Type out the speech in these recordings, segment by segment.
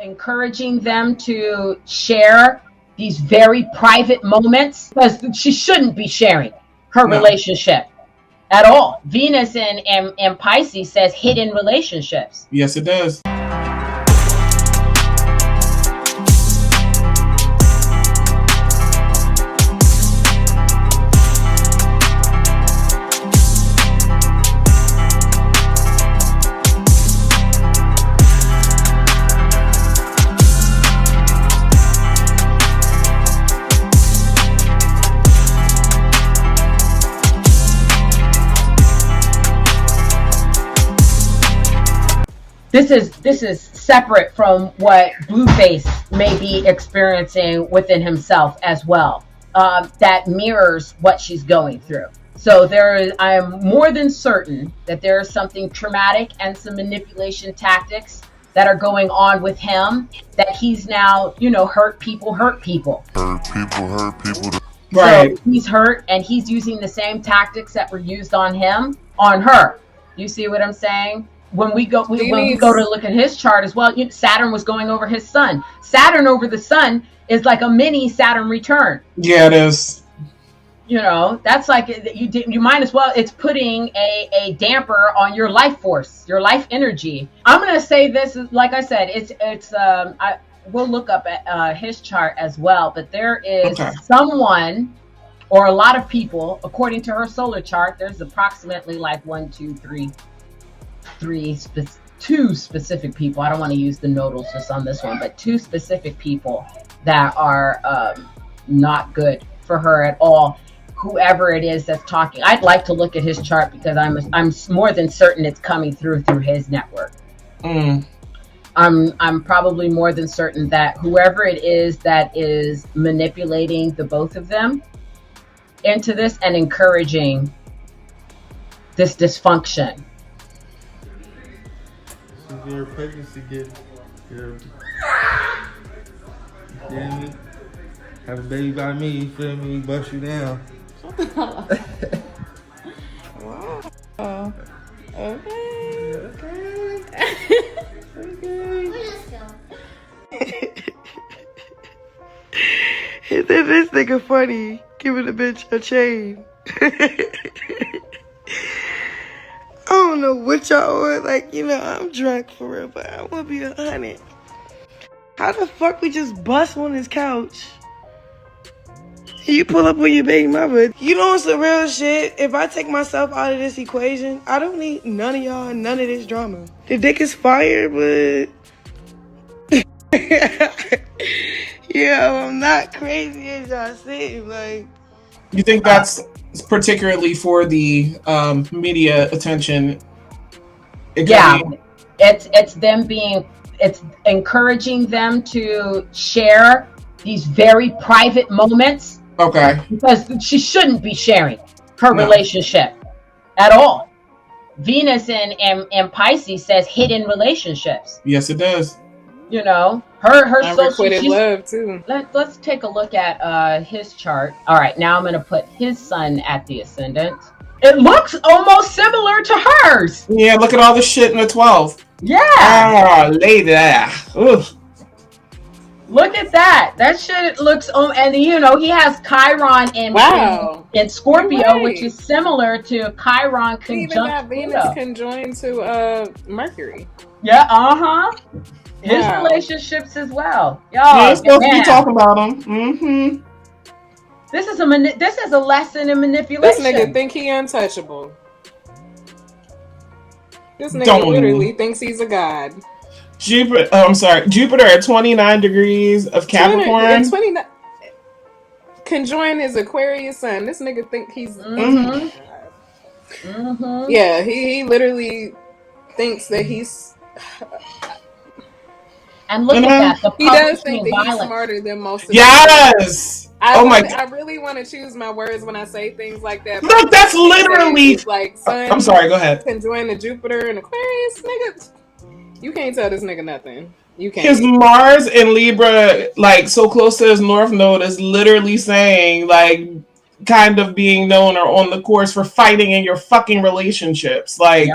encouraging them to share these very private moments, because she shouldn't be sharing her relationship at all. Venus in Pisces says hidden relationships. Yes, it does. This is separate from what Blueface may be experiencing within himself as well. That mirrors what she's going through. So I am more than certain that there is something traumatic and some manipulation tactics that are going on with him, that he's now, hurt people. Hurt people. Right. So he's hurt, and he's using the same tactics that were used on him, on her. You see what I'm saying? When we go to look at his chart as well, Saturn was going over his sun. Saturn over the sun is like a mini Saturn return. Yeah, it is. That's like you might as well. It's putting a damper on your life force, your life energy. I'm gonna say this is, like I said, we'll look up at his chart as well. But there is someone or a lot of people, according to her solar chart. There's approximately like two specific people. I don't want to use the nodals just on this one, but two specific people that are not good for her at all. Whoever it is that's talking, I'd like to look at his chart, because I'm more than certain it's coming through his network. I'm probably more than certain that whoever it is that is manipulating the both of them into this and encouraging this dysfunction. Your pregnancy gift. Have a baby by me, you feel me? Bust you down. Wow. Okay. This nigga funny, giving a bitch a chain. I don't know what y'all are like, I'm drunk for real, but I want to be 100. How the fuck we just bust on this couch? You pull up on your baby mother. It's the real shit. If I take myself out of this equation, I don't need none of y'all, none of this drama. The dick is fire, but I'm not crazy as y'all seem. Like, you think that's particularly for the media attention? It's encouraging them to share these very private moments. Okay. Because she shouldn't be sharing her relationship at all. Venus in Pisces says hidden relationships. Yes, it does. Her unrequited love too. Let's take a look at his chart. All right, now I'm going to put his sun at the ascendant. It looks almost similar to hers. Yeah, look at all the shit in the 12th. Yeah. Oh, lady. Ooh. Look at that. That shit looks, and he has Chiron in Scorpio, which is similar to Chiron conjunct He even got Venus conjoined to Mercury. Yeah, His relationships as well. Y'all, you're supposed to be talking about them. Mm-hmm. This is a lesson in manipulation. This nigga think he untouchable. This nigga literally thinks he's a god. Jupiter at 29 degrees of Capricorn. 29 conjoin his Aquarius sun. This nigga think he's Yeah, he literally thinks that he's. And look at that. He does think that he's smarter than most of them. Yes! I really want to choose my words when I say things like that. Look, that's literally like sun. I'm sorry, go ahead. Conjoin the Jupiter and Aquarius, nigga. You can't tell this nigga nothing. You can't. His Mars in Libra, like so close to his North Node, is literally saying, like, kind of being known or on the course for fighting in your fucking relationships. Like,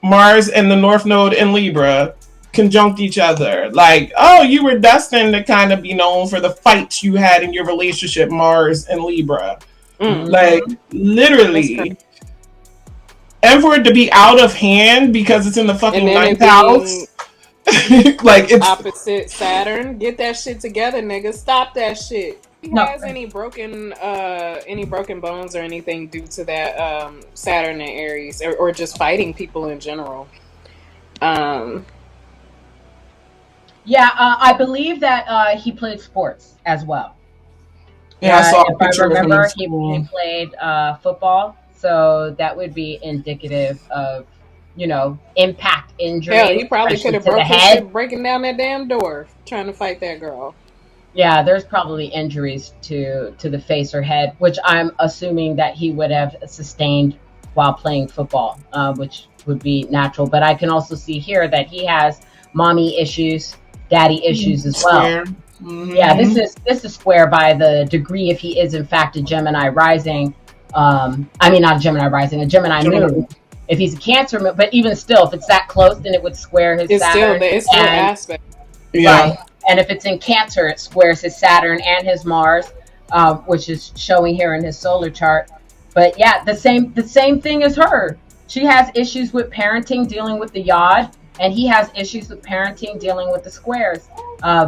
Mars and the North Node in Libra. conjunct each other. Like, oh, you were destined to kind of be known for the fights you had in your relationship, Mars and Libra. Like, literally. And for it to be out of hand because it's in the fucking ninth house. Like, it's opposite Saturn. Get that shit together, nigga. Stop that shit. Who has any broken bones or anything due to that Saturn and Aries, or just fighting people in general? I believe that he played sports as well. Yeah, I saw a if picture I remember, of him. he played football, so that would be indicative of, impact injury. Hell, he probably could have broke his shit breaking down that damn door trying to fight that girl. Yeah, there's probably injuries to the face or head, which I'm assuming that he would have sustained while playing football, which would be natural. But I can also see here that he has mommy issues, daddy issues as well. Yeah, this is square by the degree if he is in fact a Gemini rising. I mean, not a Gemini rising, a Gemini moon. If he's a Cancer moon, but even still, if it's that close, then it would square his Saturn. It's still aspect. Yeah. Right. And if it's in Cancer, it squares his Saturn and his Mars, which is showing here in his solar chart. But yeah, the same thing as her. She has issues with parenting, dealing with the yod, and he has issues with parenting, dealing with the squares,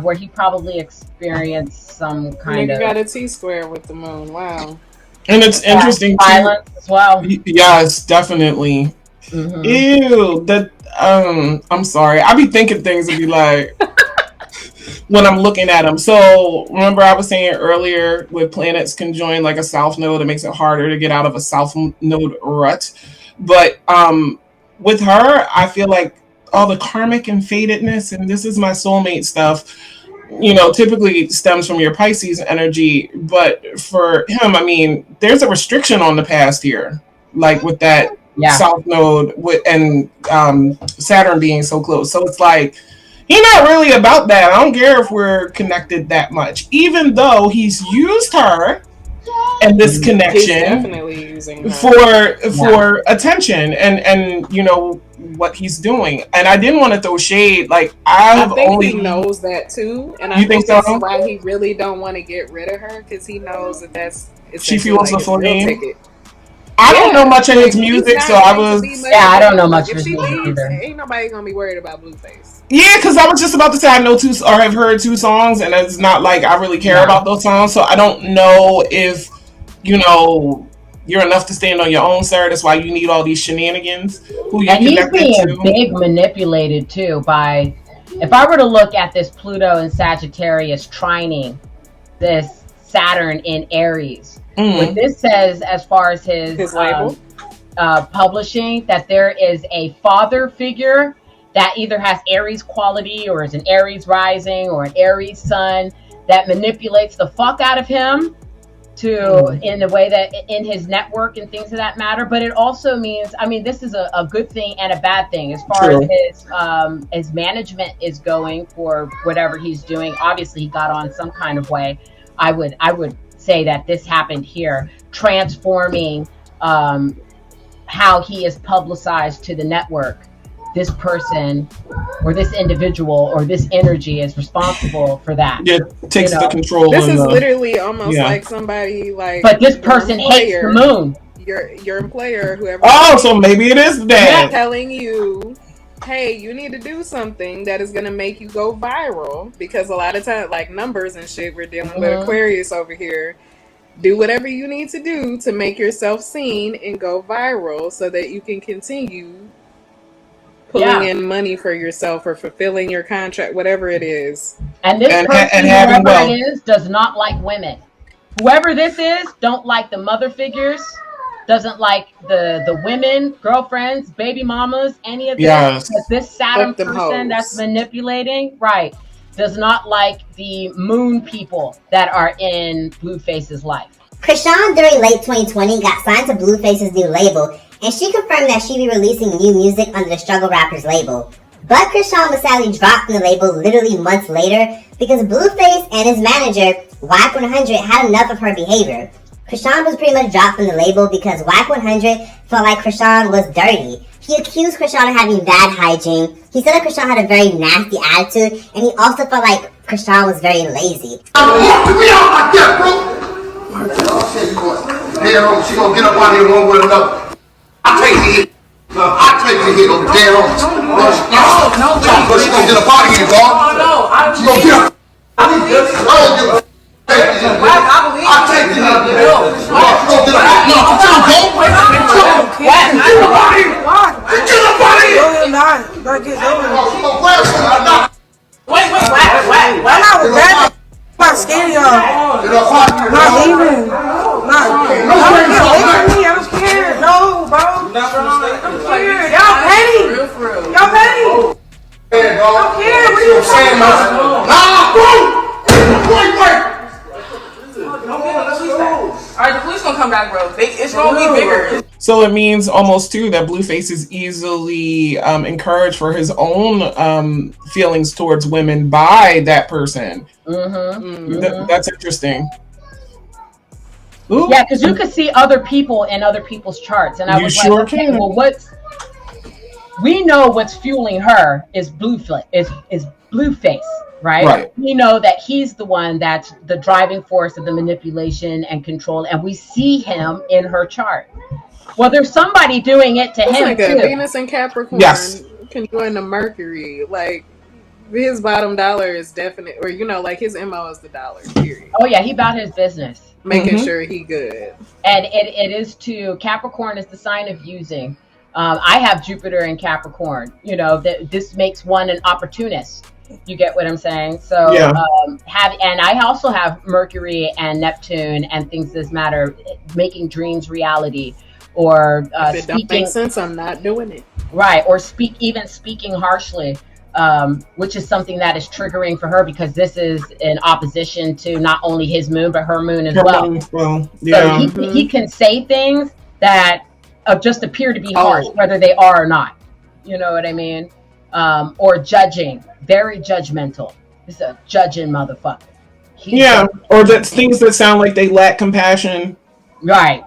where he probably experienced some kind of. You got a T-square with the moon. Wow. And it's interesting violence as well. Yes, definitely. Ew, that. I'm sorry. I be thinking things and be like. When I'm looking at them. So remember I was saying earlier with planets conjoined like a south node, it makes it harder to get out of a south node rut. But with her, I feel like all the karmic and fatedness, and this is my soulmate stuff, typically stems from your Pisces energy. But for him, I mean, there's a restriction on the past here, like with that south node and Saturn being so close. So it's like, he's not really about that. I don't care if we're connected that much. Even though he's used her and this connection definitely using her. for attention and what he's doing. And I didn't want to throw shade. Like I think he knows that too. And I think that's so? why he really don't want to get rid of her, because he knows that she feels the full game. Ticket. I don't know much of his music, so I was. I don't know much of his music either. Ain't nobody gonna be worried about Blueface. Yeah, because I was just about to say I know two or have heard two songs, and it's not like I really care about those songs. So I don't know if you're enough to stand on your own, sir. That's why you need all these shenanigans. And he's being big manipulated too by. If I were to look at this Pluto and Sagittarius trining this Saturn in Aries. What this says, as far as his label, publishing, that there is a father figure that either has Aries quality or is an Aries rising or an Aries sun that manipulates the fuck out of him in the way that in his network and things of that matter. But it also means, I mean, this is a good thing and a bad thing as far as his management is going for whatever he's doing. Obviously, he got on some kind of way. I would say that this happened here, transforming how he is publicized to the network. This person or this individual or this energy is responsible for that. Yeah, takes the control. This is literally almost like somebody like. But this person hates the moon. Your employer, whoever. Oh, so maybe it is that. Telling you, hey, you need to do something that is going to make you go viral, because a lot of times, like numbers and shit, we're dealing with Aquarius over here. Do whatever you need to do to make yourself seen and go viral so that you can continue pulling in money for yourself or fulfilling your contract, whatever it is. And this person, whoever it is, does not like women. Whoever this is, don't like the mother figures, doesn't like the women, girlfriends, baby mamas, any of this. Yes. Because this Saturn person that's manipulating, does not like the moon people that are in Blueface's life. Chrisean during late 2020 got signed to Blueface's new label, and she confirmed that she'd be releasing new music under the Struggle Rappers label. But Chrisean was sadly dropped from the label literally months later because Blueface and his manager, Y100, had enough of her behavior. Chrisean was pretty much dropped from the label because Whack 100 felt like Chrisean was dirty. He accused Chrisean of having bad hygiene. He said that Chrisean had a very nasty attitude, and he also felt like Chrisean was very lazy. She gonna get up out here one way or another. I take the hit. I take the hit over there. She gonna get up out of here, dog. She gonna get up. I don't give a f***. I take the hit. She gonna get up out of here. Get up out of here. Get up out of here. No, you're not. You gotta get over it. She gonna grab something. Wait. I'm not with that. I'm not scared of y'all. I'm not leaving. Don't get away from me. I'm scared. No, bro. I'm scared. Y'all petty. Y'all petty. I don't care. What are you saying, man? Nah, bro. Wait. Alright, the police gonna come back, bro. It's gonna be bigger. So it means almost too that Blueface is easily encouraged for his own feelings towards women by that person. That's interesting. Ooh. Yeah, because you could see other people in other people's charts, and I was sure like, okay, can. well, we know what's fueling her is Blueface, is Blueface, right? We know that he's the one that's the driving force of the manipulation and control, and we see him in her chart. Well, there's somebody doing it to him like too. Venus and Capricorn can join the Mercury. Like his bottom dollar is definite, or like his MO is the dollar. Period. Oh yeah, he about his business, making sure he good. And it is to Capricorn is the sign of using. I have Jupiter in Capricorn. This makes one an opportunist. You get what I'm saying? So and I also have Mercury and Neptune and things that matter, making dreams reality, or if it don't make sense, I'm not doing it. Right, or speaking harshly, which is something that is triggering for her because this is in opposition to not only his moon but her moon as well. So he can say things that just appear to be harsh, whether they are or not. You know what I mean? Or judging, very judgmental. He's a judging motherfucker. Or that's things that sound like they lack compassion. Right,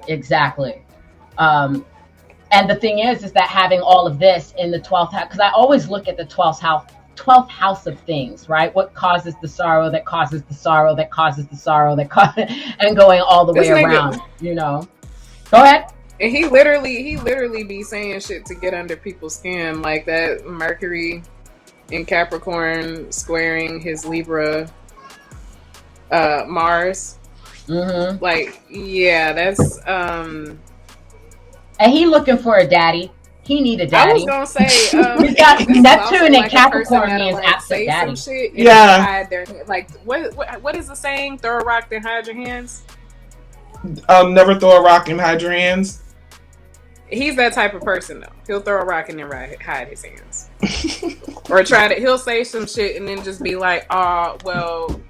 exactly. And the thing is that having all of this in the 12th house, because I always look at the 12th house of things, right? What causes the sorrow that causes the sorrow that causes the sorrow and going all the way around, Go ahead. And he literally be saying shit to get under people's skin, like that Mercury in Capricorn squaring his Libra Mars. Like, yeah, that's and he looking for a daddy. He need a daddy. I was gonna say he's got Neptune and Capricorn means absent daddy. Shit like what is the saying? Throw a rock, then hide your hands. Never throw a rock and hide your hands. He's that type of person though. He'll throw a rock and then hide his hands. Or he'll say some shit and then just be like, oh, well,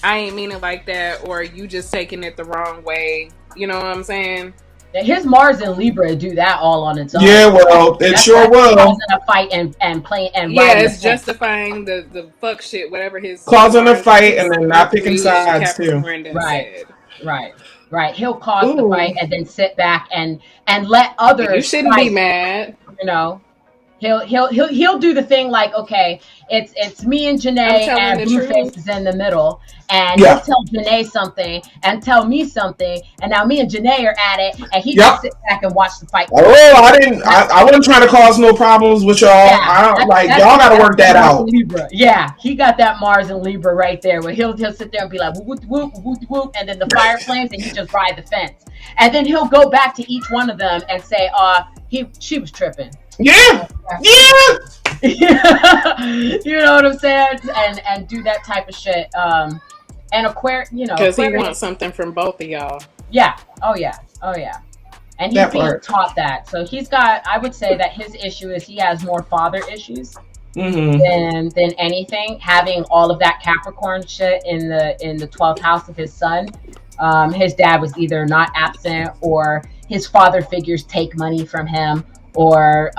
I ain't mean it like that, or you just taking it the wrong way. You know what I'm saying? His Mars and Libra do that all on its own. Yeah, well, it sure will. Causing a fight and playing and it's justifying the fuck shit, whatever his causing a fight and then not picking sides too. Right. He'll cause the fight and then sit back and let others. You shouldn't be mad. He'll do the thing like, okay, it's me and Janét and Blueface is in the middle, and he'll tell Janét something and tell me something, and now me and Janét are at it, and he just sit back and watch the fight. I wasn't trying to cause no problems with y'all. Y'all got to work that out. Libra. Yeah, he got that Mars and Libra right there, where he'll sit there and be like whoop whoop whoop whoop, and then the fire flames, and he just ride the fence, and then he'll go back to each one of them and say, she was tripping. Yeah. You know what I'm saying? And do that type of shit. And Aquarius, because he wants something from both of y'all. Yeah. Oh yeah. And he's being taught that. So he's got. I would say that his issue is he has more father issues than anything. Having all of that Capricorn shit in the 12th house of his son. His dad was either not absent, or his father figures take money from him, or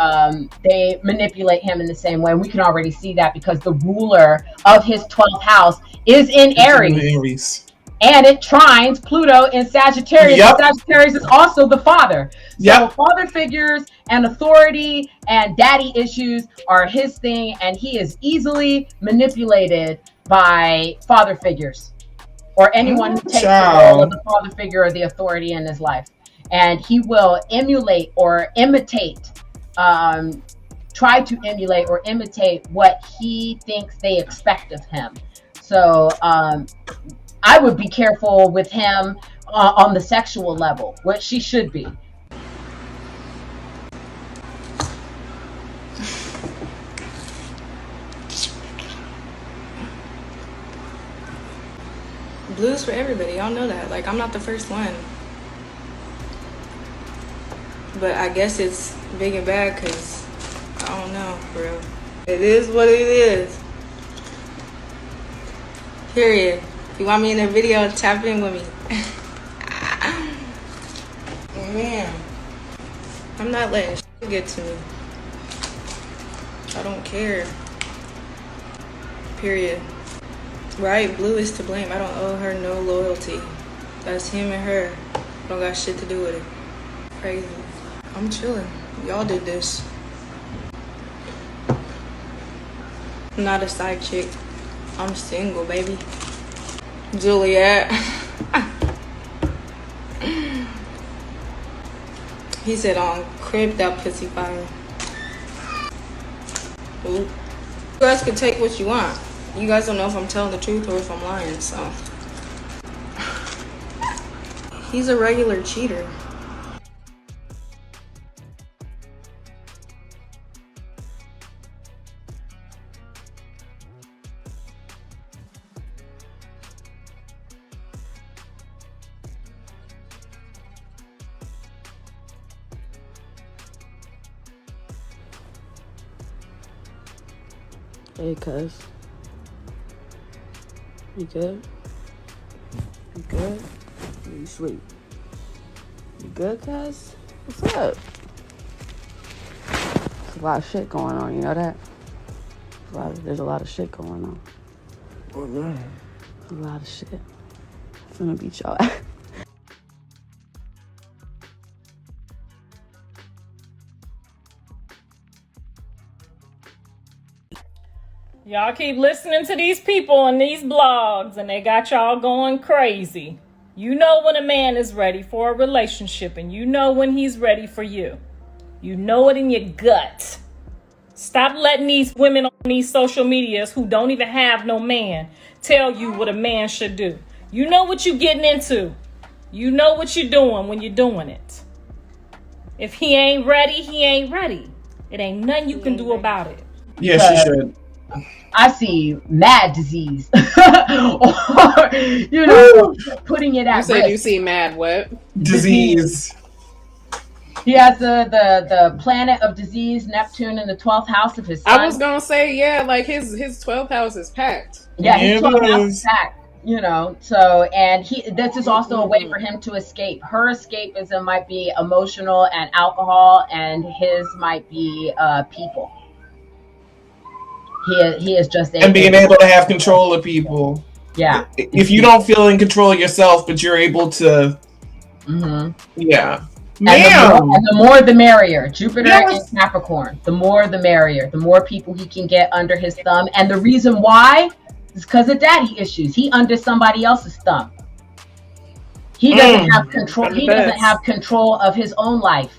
they manipulate him in the same way. We can already see that because the ruler of his 12th house is in Aries. and it trines Pluto in Sagittarius. Yep. Sagittarius is also the father. So Yep. father figures and authority and daddy issues are his thing, and he is easily manipulated by father figures or anyone who takes the role of the father figure or the authority in his life. And he will emulate or imitate, try to emulate or imitate what he thinks they expect of him. So I would be careful with him on the sexual level, which she should be. Blues for everybody, y'all know that. Like, I'm not the first one. But I guess it's big and bad because I don't know, bro. It is what it is. Period. If you want me in a video, tap in with me. Man, I'm not letting shit get to me. I don't care. Period. Right? Blue is to blame. I don't owe her no loyalty. That's him and her. Don't got shit to do with it. Crazy. I'm chilling. Y'all did this. I'm not a side chick. I'm single, baby. Juliet. He said on crib that pussy fire. Ooh. You guys can take what you want. You guys don't know if I'm telling the truth or if I'm lying, so. He's a regular cheater. Hey, cuz. You good? You good? Or you sleep? You good, cuz? What's up? There's a lot of shit going on, you know that? There's a lot of shit going on. What, man? A lot of shit. I'm finna beat y'all ass. Y'all keep listening to these people and these blogs, and they got y'all going crazy. You know when a man is ready for a relationship, and you know when he's ready for you. You know it in your gut. Stop letting these women on these social medias who don't even have no man tell you what a man should do. You know what you're getting into. You know what you're doing when you're doing it. If he ain't ready, he ain't ready. It ain't nothing you can do about it. Yes, she should. I see mad disease, or putting it at risk. You said you see mad what? Disease. He has the planet of disease, Neptune, in the 12th house of his sun. I was gonna say, yeah, like his 12th house is packed. Yeah, his 12th house is packed. So, and this is also a way for him to escape. Her escapism might be emotional and alcohol, and his might be people. He is just and being able to have control of people. Yeah. If you don't feel in control of yourself, but you're able to. Mm-hmm. Yeah. And the more the merrier. Jupiter in Capricorn. The more the merrier. The more people he can get under his thumb. And the reason why is because of daddy issues. He under somebody else's thumb. He doesn't have control. He doesn't have control of his own life.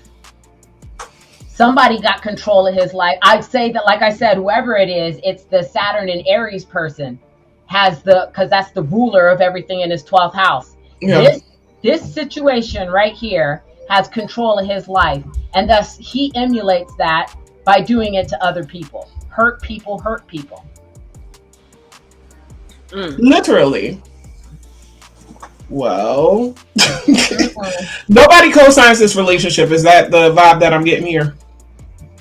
Somebody got control of his life. I'd say that, like I said, whoever it is, it's the Saturn and Aries person because that's the ruler of everything in his 12th house. Yeah. This situation right here has control of his life, and thus he emulates that by doing it to other people. Hurt people. Literally. Well, nobody co-signs this relationship. Is that the vibe that I'm getting here?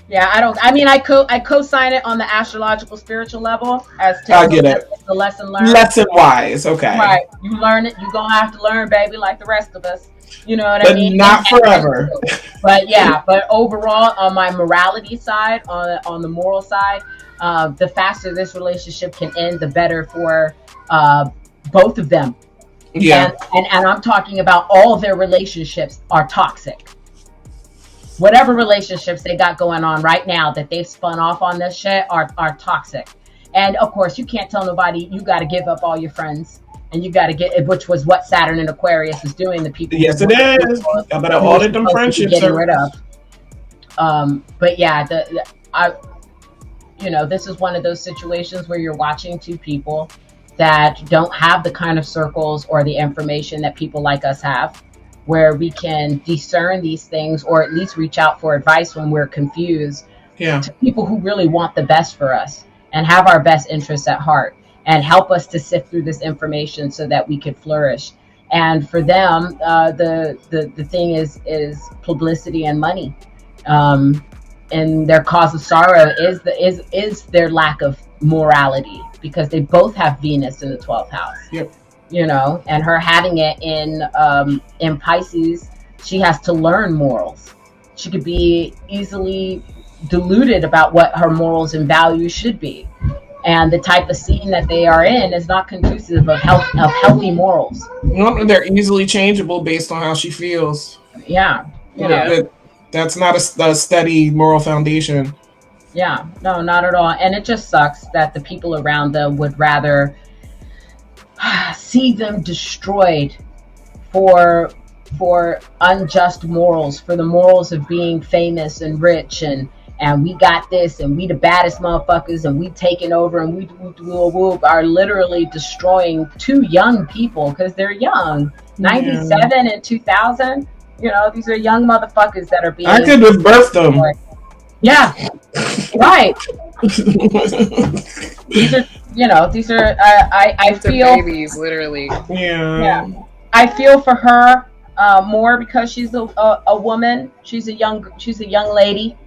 Yeah, I co-sign it on the astrological spiritual level as to I get it. The lesson learned. Lesson wise, okay. Right. You learn it, you're gonna have to learn, baby, like the rest of us. You know what I mean? But not forever. But overall, on my morality side, on the moral side, the faster this relationship can end, the better for both of them. Yeah. And I'm talking about all of their relationships are toxic. Whatever relationships they got going on right now that they've spun off on this shit are toxic. And of course, you can't tell nobody you got to give up all your friends, and you got to get, which was what Saturn and Aquarius is doing. The people, yes, it is. I better audit them friendships. Getting rid of. But yeah, this is one of those situations where you're watching two people that don't have the kind of circles or the information that people like us have, where we can discern these things or at least reach out for advice when we're confused. Yeah. To people who really want the best for us and have our best interests at heart and help us to sift through this information so that we could flourish. And for them, the thing is publicity and money. And their cause of sorrow is their lack of morality, because they both have Venus in the 12th house. Yep. And her having it in Pisces, she has to learn morals. She could be easily deluded about what her morals and values should be. And the type of scene that they are in is not conducive of healthy morals. No, they're easily changeable based on how she feels. Yeah. That's not a steady moral foundation. Yeah, no, not at all. And it just sucks that the people around them would rather see them destroyed for unjust morals, for the morals of being famous and rich and we got this and we the baddest motherfuckers and we taking over and we are literally destroying two young people because they're young. 97 and 2000. These are young motherfuckers that are being. I could have birthed them. Yeah, right. These are. I feel babies, literally. Yeah. I feel for her more because she's a woman. She's a young lady,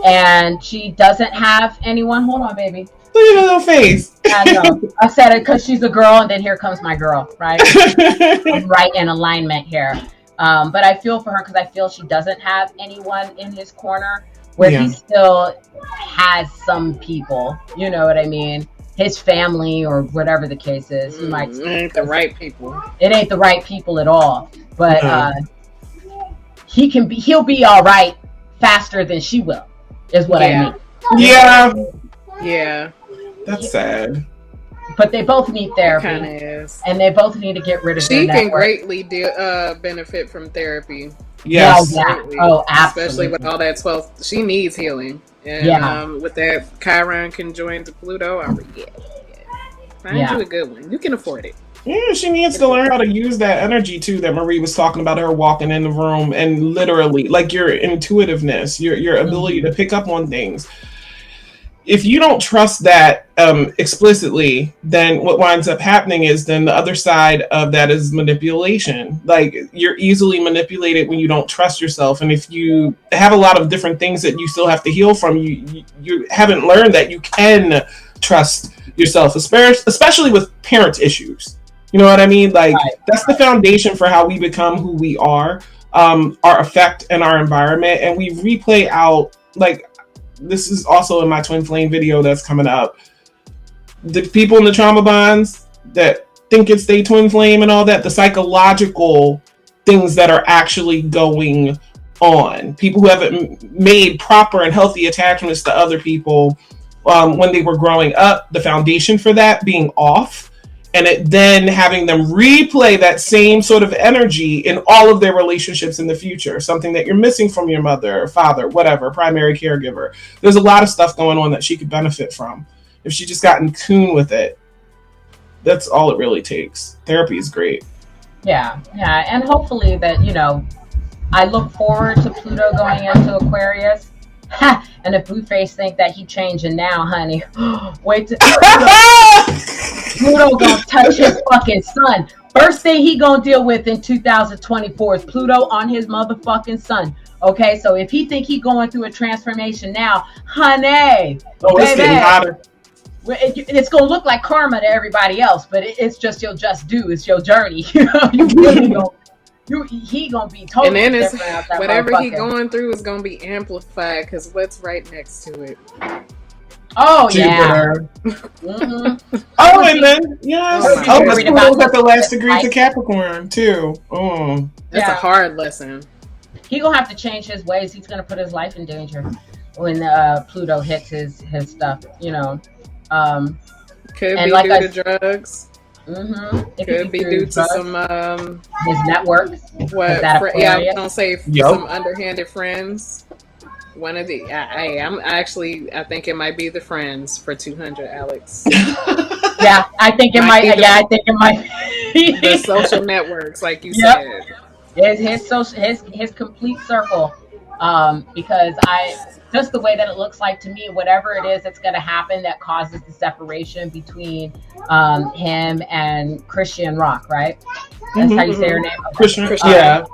and she doesn't have anyone. Hold on, baby. Look at her little face. I know. I said it because she's a girl, and then here comes my girl. Right. I'm right in alignment here. But I feel for her because I feel she doesn't have anyone in his corner where he still has some people, you know what I mean? His family or whatever the case is. He might. It ain't the right people. It ain't the right people at all. But he'll be all right faster than she will, is what I mean. Yeah. Yeah. That's sad. But they both need therapy. Kind of is. And they both need to get rid of She their can network. greatly benefit from therapy. Yes. Yeah. Oh, absolutely. Especially with all that 12th. She needs healing. And with that Chiron conjoined to Pluto, find you a good one. You can afford it. Yeah, she needs to learn how to use that energy too that Marie was talking about, her walking in the room and literally like your intuitiveness, your ability to pick up on things. If you don't trust that explicitly, then what winds up happening is then the other side of that is manipulation. Like you're easily manipulated when you don't trust yourself. And if you have a lot of different things that you still have to heal from, you haven't learned that you can trust yourself, especially with parent issues. You know what I mean? Like that's the foundation for how we become who we are, our effect and our environment. And we replay out like, this is also in my twin flame video that's coming up. The people in the trauma bonds that think it's their twin flame and all that, the psychological things that are actually going on. People who haven't made proper and healthy attachments to other people when they were growing up, the foundation for that being off, and it then having them replay that same sort of energy in all of their relationships in the future, something that you're missing from your mother or father, whatever, primary caregiver. There's a lot of stuff going on that she could benefit from if she just got in tune with it. That's all it really takes. Therapy is great. Yeah. And hopefully that, I look forward to Pluto going into Aquarius. And if Blueface think that he changing now, honey, wait till Pluto gonna touch his fucking sun. First thing he gonna deal with in 2024 is Pluto on his motherfucking sun. Okay, so if he think he going through a transformation now, honey, it's getting hotter. It's gonna look like karma to everybody else, but it's just your just due. It's your journey. You really gonna. He gonna be totally and then it's different. Whatever he going through is gonna be amplified because what's right next to it. Oh Jupiter. yeah. Mm-hmm. Oh, and then yes. Oh, That's Pluto's at the last degree to Capricorn too. Oh, that's a hard lesson. He gonna have to change his ways. He's gonna put his life in danger when Pluto hits his stuff. You know. Could and be like due to drugs. Mm-hmm. Could be due to some his network. What? I was gonna say some underhanded friends. One of the I think it might be the friends for 200, Alex. Yeah, I think it might. I think it might. The social networks, like you said. His complete circle. Because just the way that it looks like to me, whatever it is that's going to happen that causes the separation between him and ChriseanRock, right? That's how you say her name. Christian. Yeah.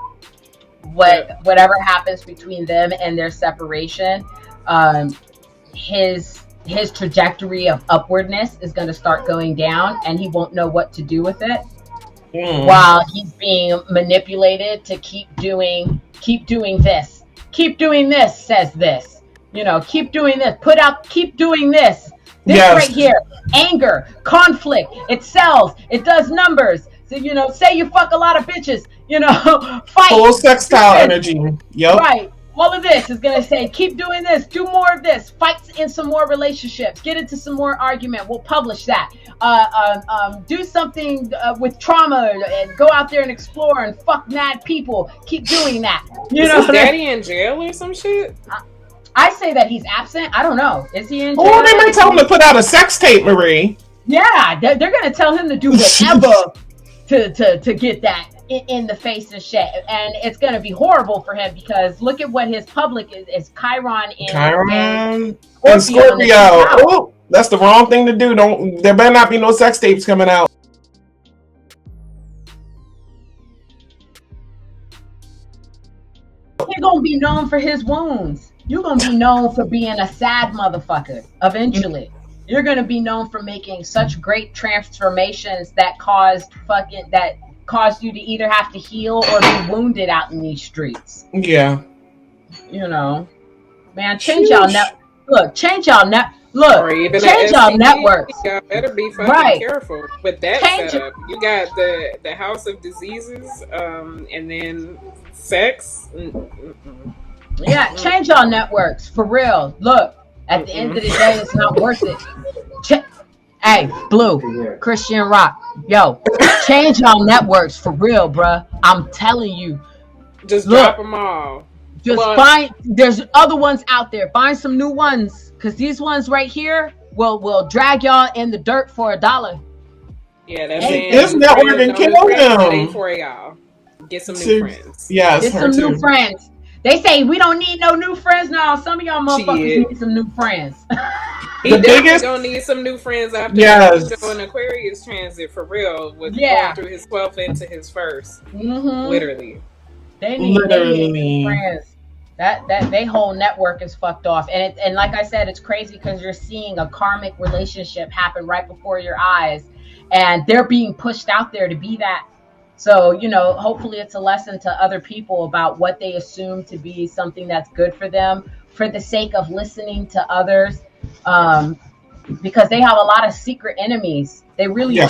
Whatever happens between them and their separation, his trajectory of upwardness is going to start going down, and he won't know what to do with it. While he's being manipulated to keep doing this. Keep doing this, says this. Keep doing this. Keep doing this. This right here. Anger, conflict. It sells. It does numbers. So, say you fuck a lot of bitches. Fight. Full sextile energy. Yep. Right. All of this is going to say, keep doing this. Do more of this. Fight in some more relationships. Get into some more argument. We'll publish that. Do something with trauma and go out there and explore and fuck mad people. Keep doing that. Is his daddy in jail or some shit? I say that he's absent. I don't know. Is he in jail? Oh, they might tell him to put out a sex tape, Marie. Yeah, they're going to tell him to do whatever to get that in the face and shit, and it's going to be horrible for him because look at what his public is Chiron and Scorpio. Oh, that's the wrong thing to do. There better not be no sex tapes coming out. You're going to be known for his wounds. You're going to be known for being a sad motherfucker eventually. You're going to be known for making such great transformations that caused you to either have to heal or be wounded out in these streets. Yeah. Man, change y'all change y'all networks. Y'all better be fucking careful with that setup. You got the House of Diseases, and then sex. Yeah, change y'all networks for real. Look, at the end of the day, it's not worth it. Hey, Blue, ChriseanRock, yo, change y'all networks for real, bruh. I'm telling you. Just drop them all. There's other ones out there. Find some new ones, because these ones right here will drag y'all in the dirt for $1. Yeah, that's this network can kill them. For y'all. Get some new friends. Yeah, get some new friends. They say we don't need no new friends now. Some of y'all motherfuckers need some new friends. He definitely gonna need some new friends after Pluto and Aquarius transit for real. With going through his 12th into his first. Mm-hmm. Literally. They need friends. That they whole network is fucked off. And like I said, it's crazy because you're seeing a karmic relationship happen right before your eyes, and they're being pushed out there to be that. So, hopefully it's a lesson to other people about what they assume to be something that's good for them for the sake of listening to others, because they have a lot of secret enemies. They really do.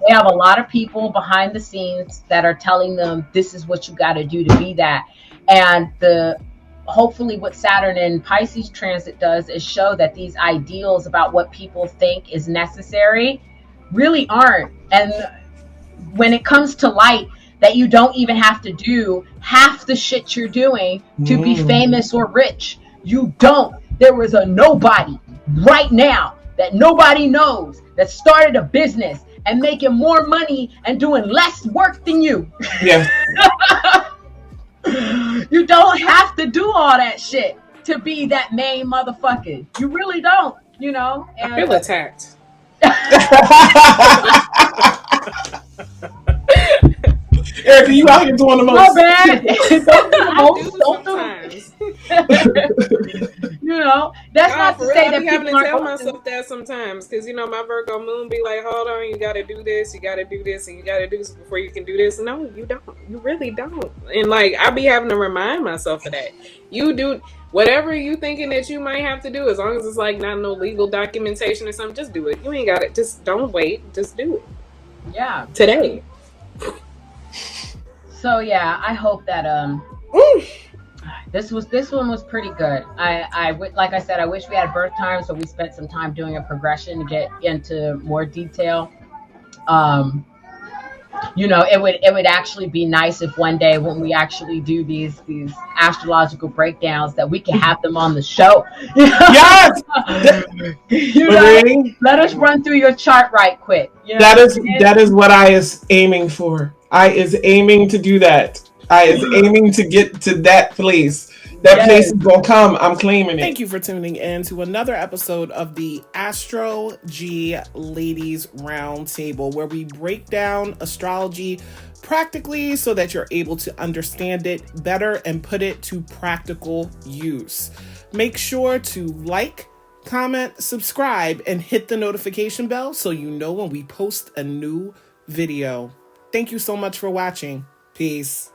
They have a lot of people behind the scenes that are telling them this is what you got to do to be that. And hopefully what Saturn and Pisces transit does is show that these ideals about what people think is necessary really aren't. And when it comes to light, that you don't even have to do half the shit you're doing to be famous or rich. You don't. There was a nobody right now that nobody knows that started a business and making more money and doing less work than you. Yeah. You don't have to do all that shit to be that main motherfucker. You really don't, And I feel attacked. Urka, you out here doing the most. My bad. Don't sometimes. know, that's not to for real, say I that be having people to tell aren't open. myself that sometimes, because my Virgo moon be like, hold on, you gotta do this, you gotta do this, and you gotta do this before you can do this. No, you don't. You really don't. And like, I be having to remind myself of that. You do whatever you thinking that you might have to do, as long as it's like not no legal documentation or something. Just do it. You ain't got it. Just don't wait. Just do it. Yeah. Today. So yeah, I hope that this one was pretty good. Like I said, I wish we had birth time, so we spent some time doing a progression to get into more detail. It would actually be nice if one day when we actually do these astrological breakdowns that we can have them on the show. Yes. Marie, let us run through your chart right quick. That is what I is aiming for. I is aiming to do that. I is aiming to get to that place. That place is gonna come. I'm claiming it. Thank you for tuning in to another episode of the Astro G Ladies Roundtable, where we break down astrology practically so that you're able to understand it better and put it to practical use. Make sure to like, comment, subscribe, and hit the notification bell so you know when we post a new video. Thank you so much for watching. Peace.